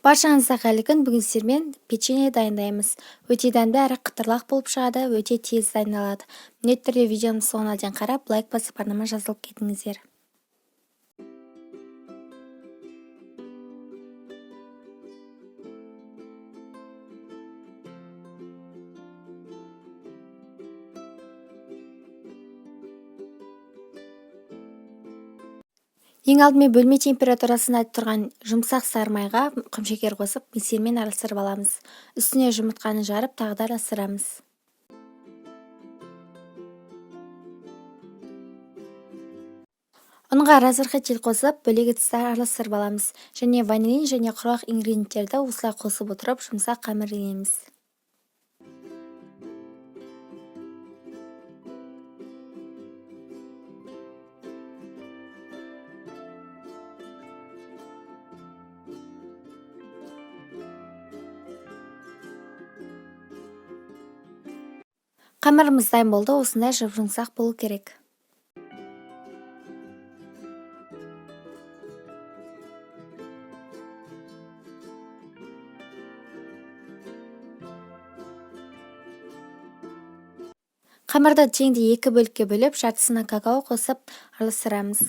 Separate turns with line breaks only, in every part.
Баршаңызға қайырлы күн. Бүгін сіздермен печенье дайындаймыз. Өте дәмді әрі қытырлақ болып шығады, өте тез дайындалады. Міндетті түрде видеомды соңына дейін қарап, лайк басып арнама жазылып кетіңіздер. Ең алдымен бөлме температурасында тұрған жұмсақ сары майға құмшекер қосып, миксермен араластырып аламыз. Үстіне жұмыртқаны жарып, тағы да араластырамыз. Ұнға разырқы қосып, бөлек ыдыста араластырып аламыз. Және ванилин және құрғақ ингредиенттерді осылай қосып отырып, жұмсақ қамыр иеміз. Қамырымыз дайын болды, осындай жұп-жұмсақ болу керек. Қамырды теңде 2 бөлікке бөліп, жартысына какао қосып араластырамыз.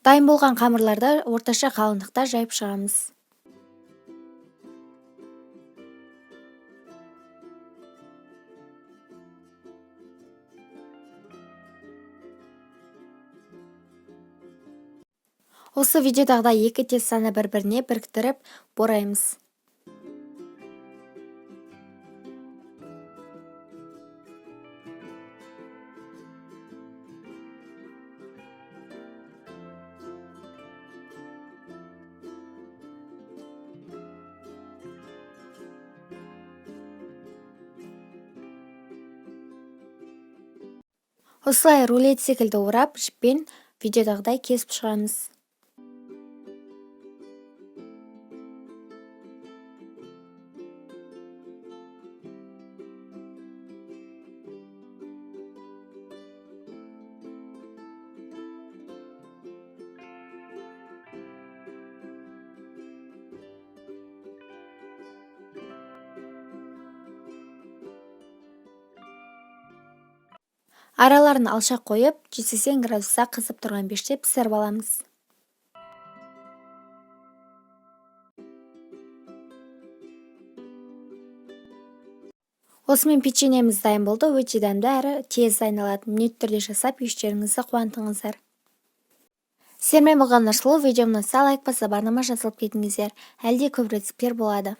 Дайын болған қамырларды орташа қалыңдықта жайып шығамыз. Осы видеодағыдай екі тестаны бір-біріне біріктіріп бораймыз. Осылай рулет секілді орап, жіппен видеодағыдай кесіп шығамыз. Араларын алшақ қойып, 180 градуста қызып тұрған пеште пісіріп аламыз. Осымен печеньеміз дайын болды, өте дәмді әрі тез дайындалады. Міндетті түрде жасап, ештеріңізді қуантыңыздар. Сіздермен болған ашылу видеомды лайк басып арнама жазылып кетіңіздер. Әлде көп рецептер болады.